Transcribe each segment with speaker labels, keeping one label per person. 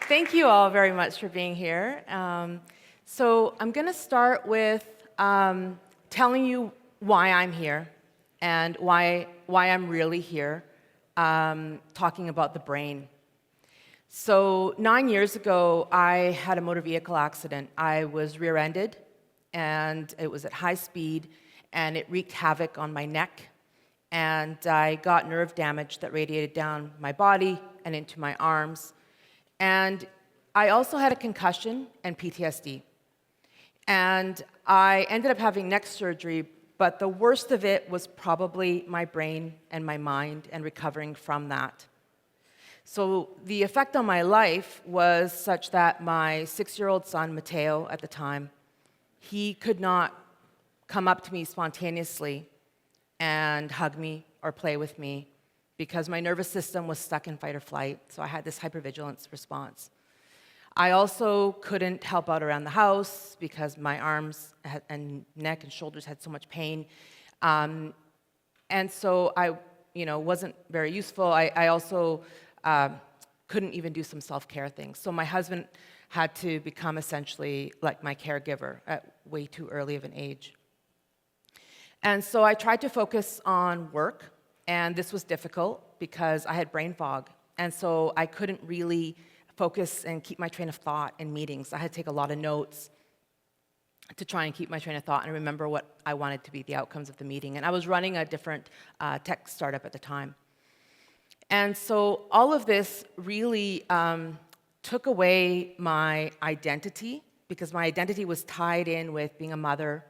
Speaker 1: Thank you all very much for being here. So I'm going to start with telling you why I'm here and why I'm really here talking about the brain. So 9 years ago, I had a motor vehicle accident. I was rear-ended, and it was at high speed, and it wreaked havoc on my neck, and I got nerve damage that radiated down my body and into my arms. And I also had a concussion and PTSD. And I ended up having neck surgery, but the worst of it was probably my brain and my mind and recovering from that. So the effect on my life was such that my 6-year-old son, Mateo, at the time, he could not come up to me spontaneously and hug me or play with me because my nervous system was stuck in fight or flight, so I had this hypervigilance response. I also couldn't help out around the house because my arms and neck and shoulders had so much pain. And so I wasn't very useful. I also couldn't even do some self-care things. So my husband had to become essentially like my caregiver at way too early of an age. And so I tried to focus on work, and this was difficult because I had brain fog. And so I couldn't really focus and keep my train of thought in meetings. I had to take a lot of notes to try and keep my train of thought and remember what I wanted to be the outcomes of the meeting. And I was running a different tech startup at the time. And so all of this really took away my identity, because my identity was tied in with being a mother,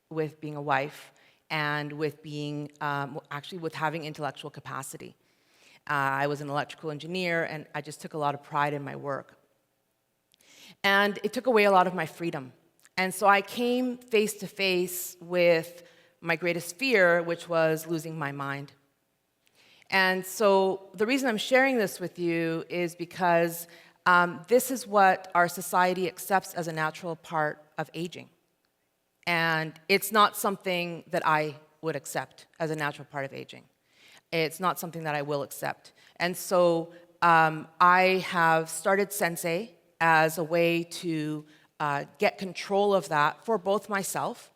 Speaker 1: with being a wife, and with being, actually with having intellectual capacity. I was an electrical engineer, and I just took a lot of pride in my work. And it took away a lot of my freedom. And so I came face to face with my greatest fear, which was losing my mind. And so the reason I'm sharing this with you is because this is what our society accepts as a natural part of aging. And it's not something that I would accept as a natural part of aging. It's not something that I will accept. And so I have started Sensei as a way to get control of that for both myself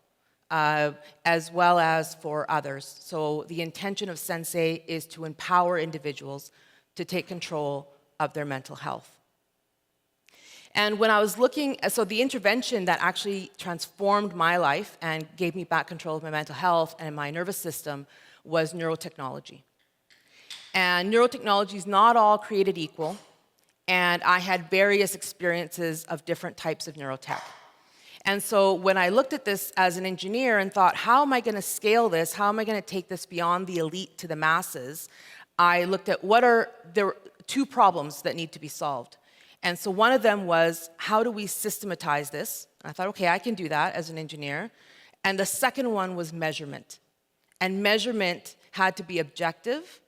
Speaker 1: as well as for others. So the intention of Sensei is to empower individuals to take control of their mental health. And when I was looking, so the intervention that actually transformed my life and gave me back control of my mental health and my nervous system was neurotechnology. And neurotechnology is not all created equal, and I had various experiences of different types of neurotech. And so when I looked at this as an engineer and thought, how am I going to scale this? How am I going to take this beyond the elite to the masses? I looked at there were two problems that need to be solved. And so one of them was, how do we systematize this? And I thought, okay, I can do that as an engineer. And the second one was measurement. And measurement had to be objective,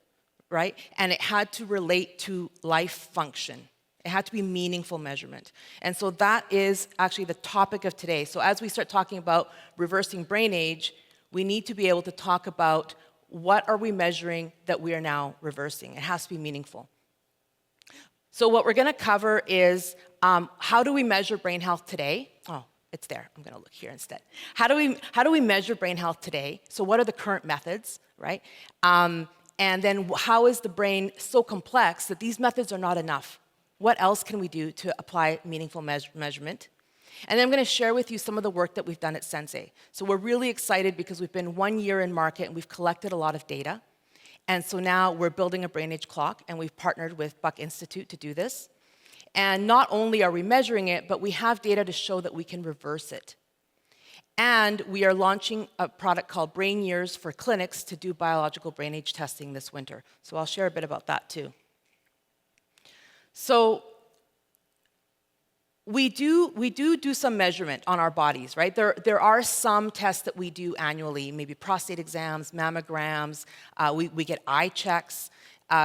Speaker 1: right? And it had to relate to life function. It had to be meaningful measurement. And so that is actually the topic of today. So as we start talking about reversing brain age, we need to be able to talk about what are we measuring that we are now reversing. It has to be meaningful. So what we're going to cover is how do we measure brain health today? Oh, it's there. I'm going to look here instead. How do we measure brain health today? So what are the current methods, right? And then how is the brain so complex that these methods are not enough? What else can we do to apply meaningful measurement? And then I'm going to share with you some of the work that we've done at Sensei. So we're really excited because we've been 1 year in market and we've collected a lot of data. And so now we're building a brain age clock, and we've partnered with Buck Institute to do this. And not only are we measuring it, but we have data to show that we can reverse it. And we are launching a product called Brain Years for clinics to do biological brain age testing this winter. So I'll share a bit about that too. So we do some measurement on our bodies, right? There are some tests that we do annually, maybe prostate exams, mammograms, we get eye checks.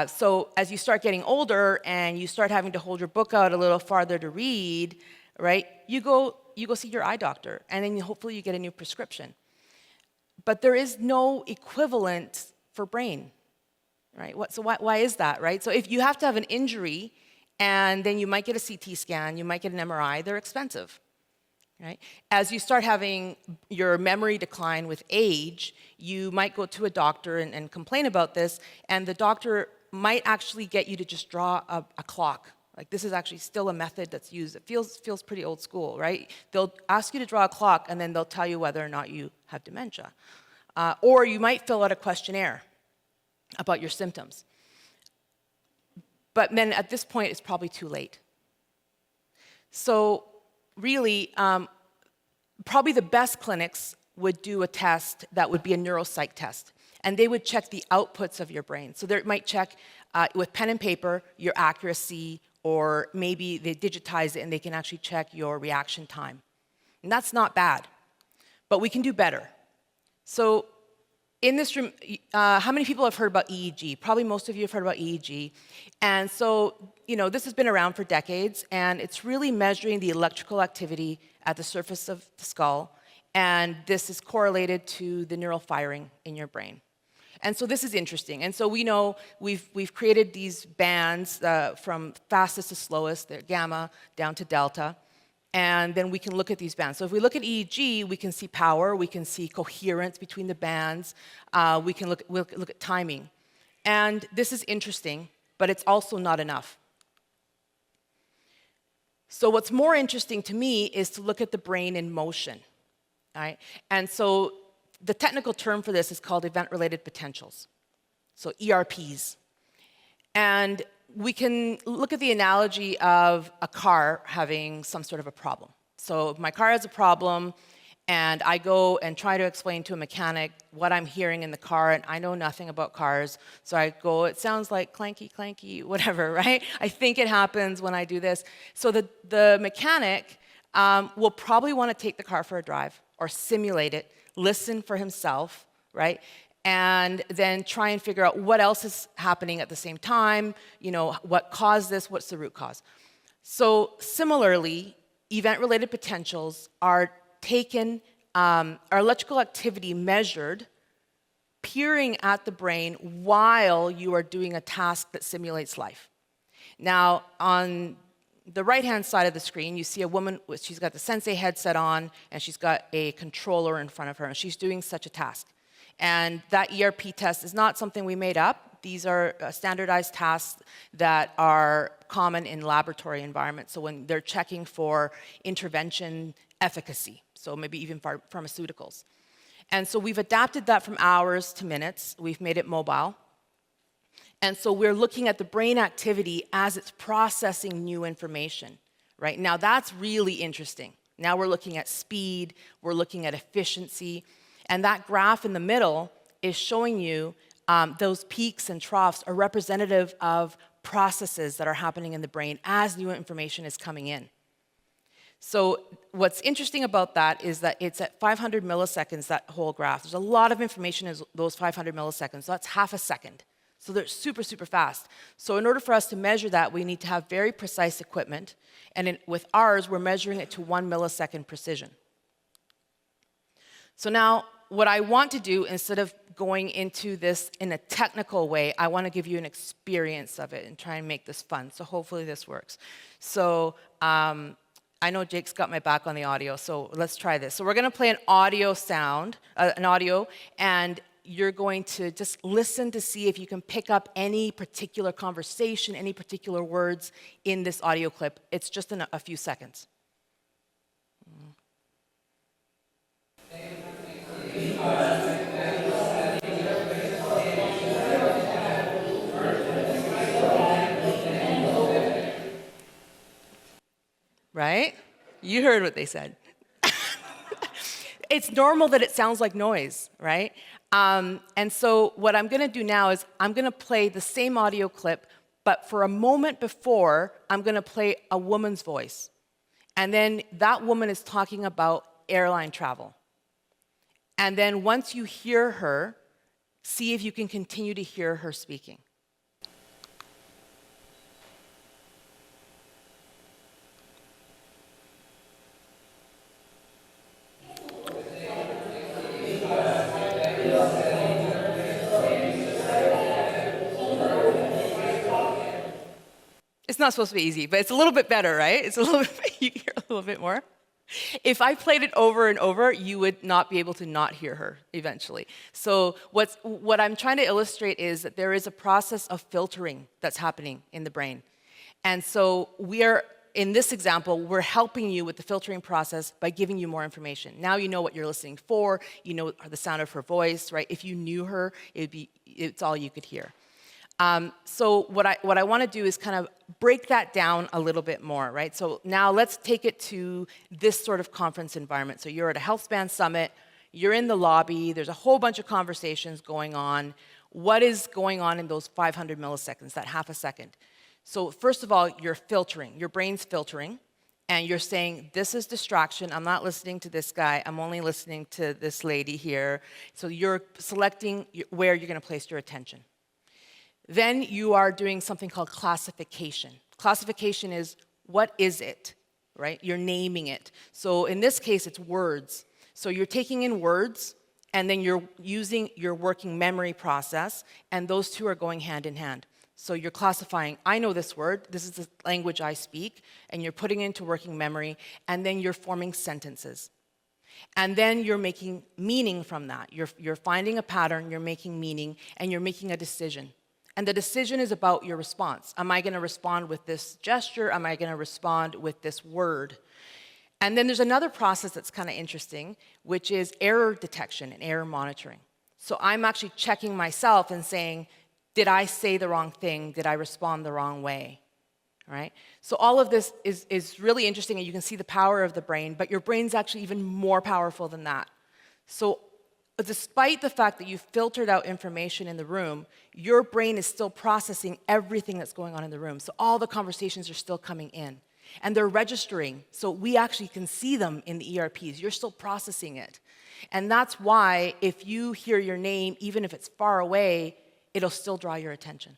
Speaker 1: So as you start getting older and you start having to hold your book out a little farther to read, right? You go see your eye doctor, and then hopefully you get a new prescription. But there is no equivalent for brain, right? So why is that, right? So if you have to have an injury And then you might get a CT scan, you might get an MRI, they're expensive. Right? As you start having your memory decline with age, you might go to a doctor and complain about this, and the doctor might actually get you to just draw a clock. Like, this is actually still a method that's used. It feels pretty old school, right? They'll ask you to draw a clock, and then they'll tell you whether or not you have dementia. Or you might fill out a questionnaire about your symptoms. But then at this point, it's probably too late. So really, probably the best clinics would do a test that would be a neuropsych test. And they would check the outputs of your brain. So they might check with pen and paper your accuracy, or maybe they digitize it and they can actually check your reaction time. And that's not bad, but we can do better. So in this room, how many people have heard about EEG? Probably most of you have heard about EEG. And so, this has been around for decades, and it's really measuring the electrical activity at the surface of the skull, and this is correlated to the neural firing in your brain. And so this is interesting. And so we know we've created these bands from fastest to slowest, they're gamma down to delta. And then we can look at these bands. So if we look at EEG, we can see power, we can see coherence between the bands, we can look at timing. And this is interesting, but it's also not enough. So what's more interesting to me is to look at the brain in motion. Right? And so the technical term for this is called event-related potentials, so ERPs. And we can look at the analogy of a car having some sort of a problem. So if my car has a problem, and I go and try to explain to a mechanic what I'm hearing in the car, and I know nothing about cars, so I go, it sounds like clanky, clanky, whatever, right? I think it happens when I do this. So the mechanic will probably want to take the car for a drive, or simulate it, listen for himself, right? And then try and figure out what else is happening at the same time, what caused this, what's the root cause. So similarly, event-related potentials are taken, our electrical activity measured, peering at the brain while you are doing a task that simulates life. Now, on the right-hand side of the screen, you see a woman, she's got the Sensei headset on, and she's got a controller in front of her, and she's doing such a task. And that ERP test is not something we made up. These are standardized tasks that are common in laboratory environments. So when they're checking for intervention efficacy, so maybe even pharmaceuticals. And so we've adapted that from hours to minutes. We've made it mobile. And so we're looking at the brain activity as it's processing new information, right? Now that's really interesting. Now we're looking at speed, we're looking at efficiency, and that graph in the middle is showing you those peaks and troughs are representative of processes that are happening in the brain as new information is coming in. So what's interesting about that is that it's at 500 milliseconds, that whole graph. There's a lot of information in those 500 milliseconds, so that's half a second. So they're super, super fast. So in order for us to measure that, we need to have very precise equipment. And with ours, we're measuring it to 1 millisecond precision. So now, what I want to do, instead of going into this in a technical way, I want to give you an experience of it and try and make this fun. So hopefully this works. So I know Jake's got my back on the audio, so let's try this. So we're going to play an audio sound, and you're going to just listen to see if you can pick up any particular conversation, any particular words in this audio clip. It's just in a few seconds. Right? You heard what they said. It's normal that it sounds like noise, right? And so what I'm going to do now is I'm going to play the same audio clip, but for a moment before, I'm going to play a woman's voice. And then that woman is talking about airline travel. And then once you hear her, see if you can continue to hear her speaking. It's is not supposed to be easy, but it's a little bit better, right? It's a little bit, you hear a little bit more. If I played it over and over, you would not be able to not hear her eventually. So what I'm trying to illustrate is that there is a process of filtering that's happening in the brain. And so in this example, we're helping you with the filtering process by giving you more information. Now you know what you're listening for, you know the sound of her voice, right? If you knew her, it's all you could hear. So what I want to do is kind of break that down a little bit more, right? So now let's take it to this sort of conference environment. So you're at a HealthSpan summit, you're in the lobby, there's a whole bunch of conversations going on. What is going on in those 500 milliseconds, that half a second? So first of all, you're filtering, your brain's filtering, and you're saying, this is distraction, I'm not listening to this guy, I'm only listening to this lady here. So you're selecting where you're going to place your attention. Then you are doing something called classification. Classification is, what is it, right? You're naming it. So in this case, it's words. So you're taking in words, and then you're using your working memory process, and those two are going hand in hand. So you're classifying, I know this word, this is the language I speak, and you're putting it into working memory, and then you're forming sentences. And then you're making meaning from that. You're finding a pattern, you're making meaning, and you're making a decision. And the decision is about your response. Am I going to respond with this gesture? Am I going to respond with this word? And then there's another process that's kind of interesting, which is error detection and error monitoring. So I'm actually checking myself and saying, did I say the wrong thing? Did I respond the wrong way? Right? So all of this is really interesting, and you can see the power of the brain, but your brain's actually even more powerful than that. So despite the fact that you've filtered out information in the room, your brain is still processing everything that's going on in the room. So all the conversations are still coming in. And they're registering, so we actually can see them in the ERPs. You're still processing it. And that's why if you hear your name, even if it's far away, it'll still draw your attention.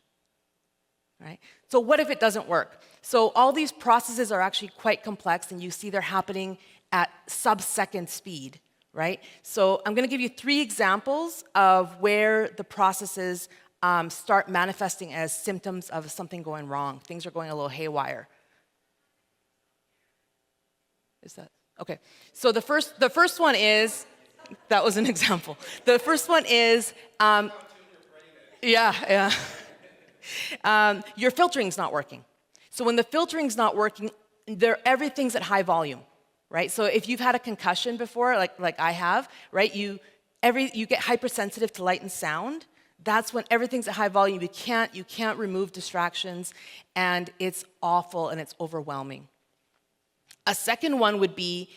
Speaker 1: Right? So what if it doesn't work? So all these processes are actually quite complex, and you see they're happening at sub-second speed. Right? So I'm going to give you 3 examples of where the processes start manifesting as symptoms of something going wrong. Things are going a little haywire. Is that okay? So the first one is, that was an example. The first one is, yeah. Your filtering's not working. So when the filtering's not working, everything's at high volume. Right? So if you've had a concussion before, like I have, right? You get hypersensitive to light and sound. That's when everything's at high volume. You can't remove distractions, and it's awful and it's overwhelming. A second one would be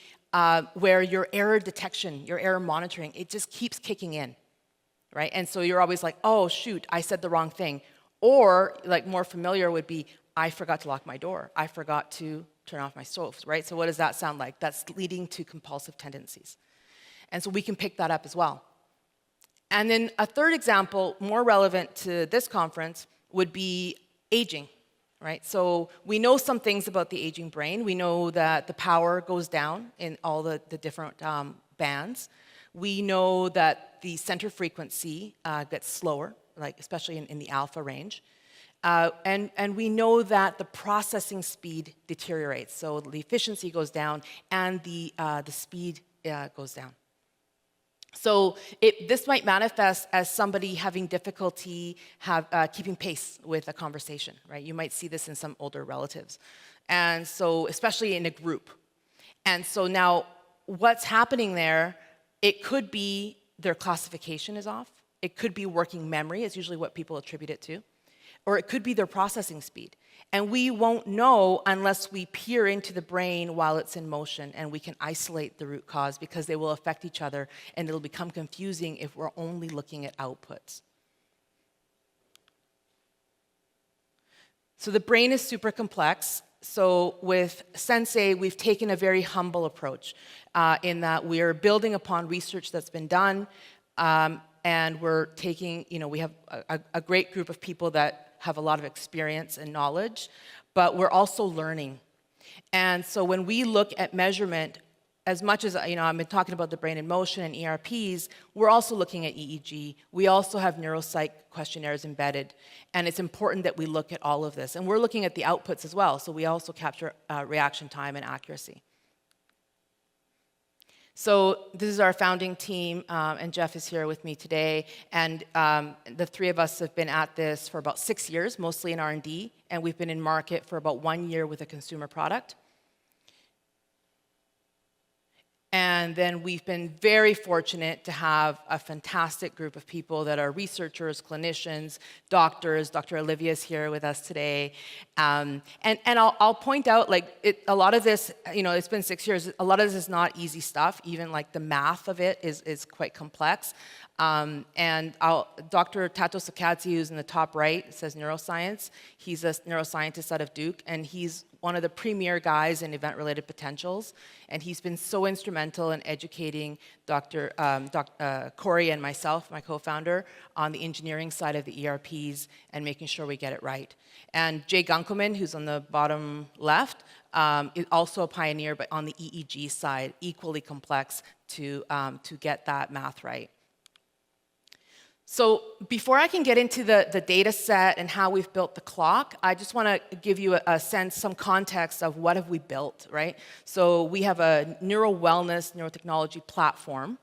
Speaker 1: where your error detection, your error monitoring, it just keeps kicking in, right? And so you're always like, oh shoot, I said the wrong thing. Or like more familiar would be, I forgot to lock my door. I forgot to turn off my stove, right? So what does that sound like? That's leading to compulsive tendencies. And so we can pick that up as well. And then a third example, more relevant to this conference, would be aging, right? So we know some things about the aging brain. We know that the power goes down in all the different bands. We know that the center frequency gets slower, like especially in the alpha range. And we know that the processing speed deteriorates. So the efficiency goes down and the speed goes down. So this might manifest as somebody having difficulty keeping pace with a conversation, right? You might see this in some older relatives. And so, especially in a group. And so now, what's happening there, it could be their classification is off. It could be working memory, is usually what people attribute it to. Or it could be their processing speed. And we won't know unless we peer into the brain while it's in motion, and we can isolate the root cause, because they will affect each other, and it'll become confusing if we're only looking at outputs. So the brain is super complex. So with Sensei, we've taken a very humble approach in that we're building upon research that's been done, and we're taking, we have a great group of people that have a lot of experience and knowledge, but we're also learning. And so when we look at measurement, as much as I've been talking about the brain in motion and ERPs, we're also looking at EEG. We also have neuropsych questionnaires embedded, and it's important that we look at all of this. And we're looking at the outputs as well, so we also capture reaction time and accuracy. So this is our founding team, and Jeff is here with me today. And the three of us have been at this for about 6 years, mostly in R&D, and we've been in market for about 1 year with a consumer product. And then we've been very fortunate to have a fantastic group of people that are researchers, clinicians, doctors. Dr. Olivia is here with us today. And I'll point out, a lot of this, it's been 6 years. A lot of this is not easy stuff. Even the math of it is quite complex. Dr. Tato Sakadze, who's in the top right, says neuroscience. He's a neuroscientist out of Duke, and he's one of the premier guys in event-related potentials, and he's been so instrumental in educating Dr. Corey and myself, my co-founder, on the engineering side of the ERPs and making sure we get it right. And Jay Gunkelman, who's on the bottom left, is also a pioneer, but on the EEG side, equally complex to get that math right. So before I can get into the data set and how we've built the clock, I just want to give you a sense, some context of what have we built, right? So we have a neural wellness, neurotechnology platform,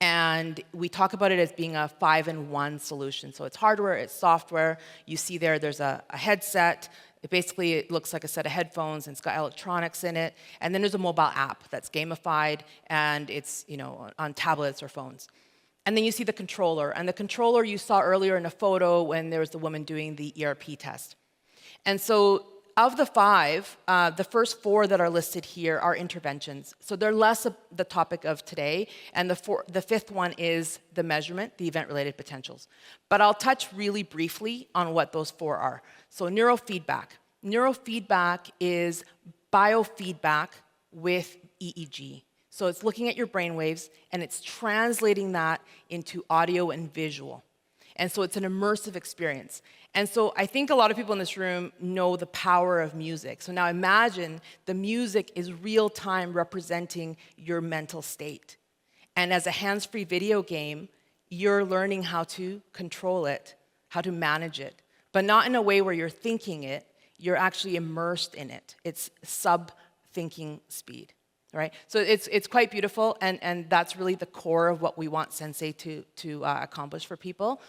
Speaker 1: and we talk about it as being a 5-in-1 solution. So it's hardware, it's software. You see there's a headset. It looks like a set of headphones, and it's got electronics in it. And then there's a mobile app that's gamified, and it's on tablets or phones. And then you see the controller. And the controller you saw earlier in a photo when there was the woman doing the ERP test. And so of the 5, the first 4 that are listed here are interventions. So they're less of the topic of today. And the 5th one is the measurement, the event-related potentials. But I'll touch really briefly on what those 4 are. So neurofeedback. Neurofeedback is biofeedback with EEG. So it's looking at your brain waves, and it's translating that into audio and visual. And so it's an immersive experience. And so I think a lot of people in this room know the power of music. So now imagine the music is real-time representing your mental state. And as a hands-free video game, you're learning how to control it, how to manage it, but not in a way where you're thinking it, you're actually immersed in it. It's sub-thinking speed. Right? So it's quite beautiful, and that's really the core of what we want Sensei to accomplish for people.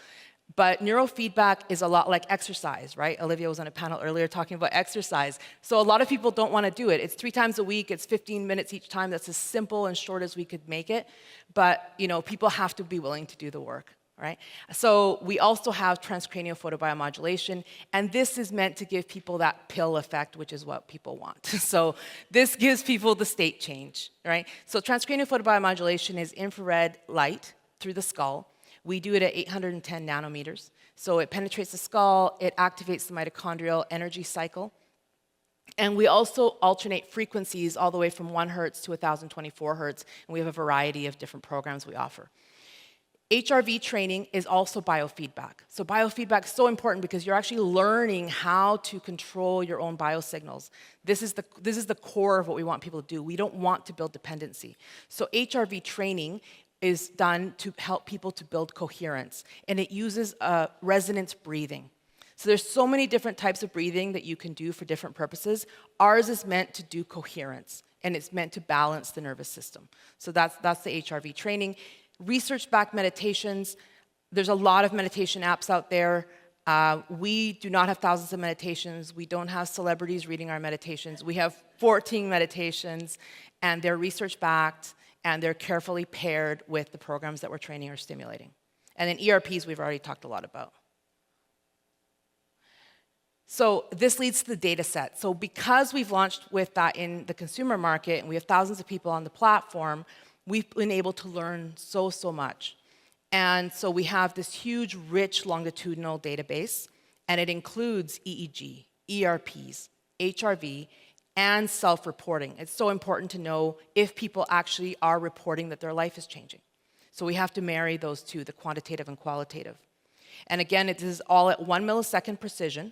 Speaker 1: But neurofeedback is a lot like exercise, right? Olivia was on a panel earlier talking about exercise. So a lot of people don't want to do it. It's 3 times a week. It's 15 minutes each time. That's as simple and short as we could make it. But people have to be willing to do the work. Right? So we also have transcranial photobiomodulation, and this is meant to give people that pill effect, which is what people want. So this gives people the state change, right? So transcranial photobiomodulation is infrared light through the skull. We do it at 810 nanometers. So it penetrates the skull, it activates the mitochondrial energy cycle, and we also alternate frequencies all the way from 1 hertz to 1024 hertz, and we have a variety of different programs we offer. HRV training is also biofeedback. So biofeedback is so important because you're actually learning how to control your own biosignals. This is the core of what we want people to do. We don't want to build dependency. So HRV training is done to help people to build coherence, and it uses resonance breathing. So there's so many different types of breathing that you can do for different purposes. Ours is meant to do coherence, and it's meant to balance the nervous system. So that's the HRV training. Research-backed meditations, there's a lot of meditation apps out there. We do not have thousands of meditations. We don't have celebrities reading our meditations. We have 14 meditations, and they're research-backed, and they're carefully paired with the programs that we're training or stimulating. And then ERPs, we've already talked a lot about. So this leads to the data set. So because we've launched with that in the consumer market, and we have thousands of people on the platform, we've been able to learn so much. And so we have this huge, rich, longitudinal database, and it includes EEG, ERPs, HRV, and self-reporting. It's so important to know if people actually are reporting that their life is changing. So we have to marry those two, the quantitative and qualitative. And again, it is all at 1 millisecond precision.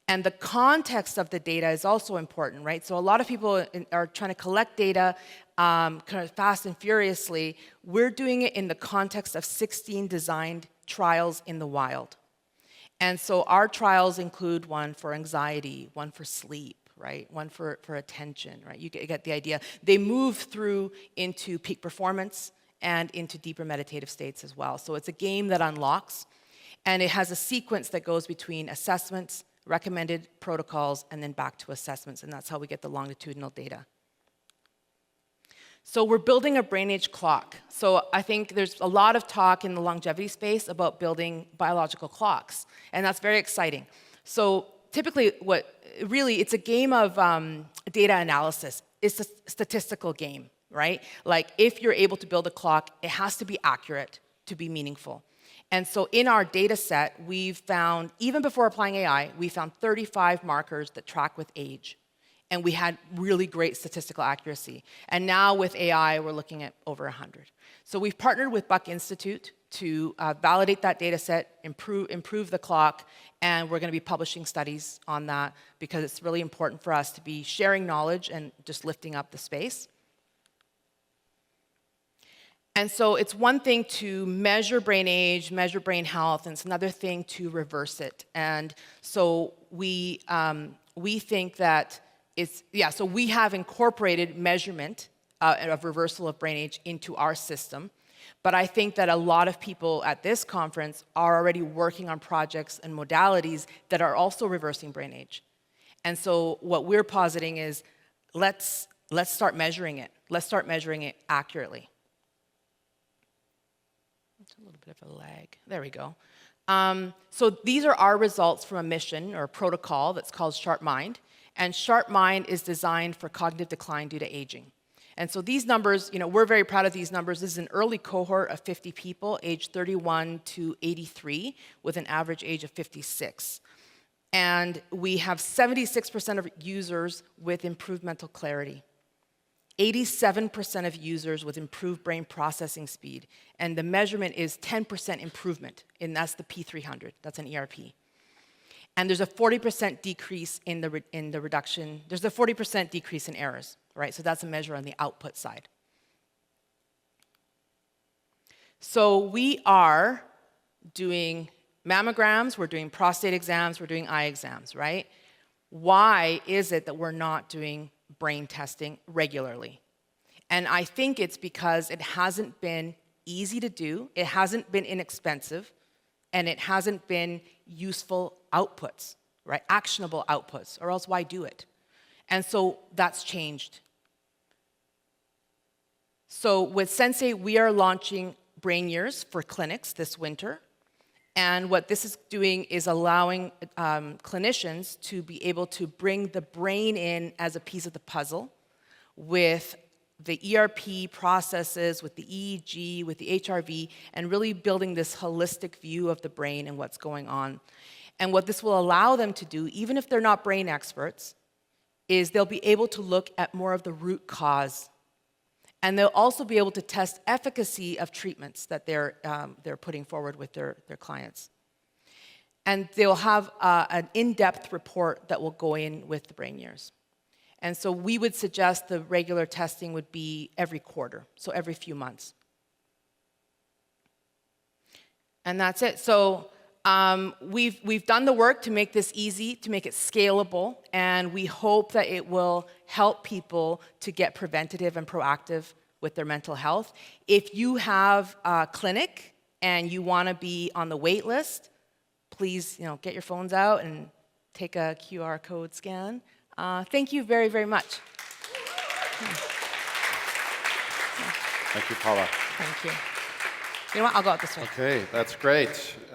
Speaker 1: And the context of the data is also important, right? So a lot of people are trying to collect data kind of fast and furiously. We're doing it in the context of 16 designed trials in the wild. And so our trials include one for anxiety, one for sleep, right? One for attention, right? You get the idea. They move through into peak performance and into deeper meditative states as well. So it's a game that unlocks, and it has a sequence that goes between assessments, recommended protocols, and then back to assessments, and that's how we get the longitudinal data. So we're building a brain age clock. So I think there's a lot of talk in the longevity space about building biological clocks, and that's very exciting. So typically, it's a game of data analysis. It's a statistical game, right? Like if you're able to build a clock, it has to be accurate to be meaningful. And so in our data set, we've found, even before applying AI, we found 35 markers that track with age. And we had really great statistical accuracy. And now with AI, we're looking at over 100. So we've partnered with Buck Institute to validate that data set, improve the clock, and we're going to be publishing studies on that because it's really important for us to be sharing knowledge and just lifting up the space. And so it's one thing to measure brain age, measure brain health, and it's another thing to reverse it. And so we think that so we have incorporated measurement of reversal of brain age into our system. But I think that a lot of people at this conference are already working on projects and modalities that are also reversing brain age. And so what we're positing is let's start measuring it. Let's start measuring it accurately. It's a little bit of a lag. There we go. So these are our results from a mission or a protocol that's called Sharp Mind. And Sharp Mind is designed for cognitive decline due to aging. And so these numbers, we're very proud of these numbers. This is an early cohort of 50 people, aged 31 to 83, with an average age of 56. And we have 76% of users with improved mental clarity, 87% of users with improved brain processing speed, and the measurement is 10% improvement, and that's the P300, that's an ERP. And there's a 40% decrease in the reduction, there's a 40% decrease in errors, right? So that's a measure on the output side. So we are doing mammograms, we're doing prostate exams, we're doing eye exams, right? Why is it that we're not doing brain testing regularly? And I think it's because it hasn't been easy to do, it hasn't been inexpensive, and it hasn't been useful outputs, right? Actionable outputs, or else why do it? And so that's changed. So with Sensei, we are launching Brain Years for clinics this winter. And what this is doing is allowing clinicians to be able to bring the brain in as a piece of the puzzle with the ERP processes, with the EEG, with the HRV, and really building this holistic view of the brain and what's going on. And what this will allow them to do, even if they're not brain experts, is they'll be able to look at more of the root cause. And they'll also be able to test efficacy of treatments that they're putting forward with their clients. And they'll have an in-depth report that will go in with the Brain Years. And so we would suggest the regular testing would be every quarter, so every few months. And that's it. So we've done the work to make this easy, to make it scalable, and we hope that it will help people to get preventative and proactive with their mental health. If you have a clinic and you want to be on the wait list, please get your phones out and take a QR code scan. Thank you very, very much.
Speaker 2: Thank you, Paula.
Speaker 1: Thank you. You know what? I'll go out this way.
Speaker 2: Okay, that's great.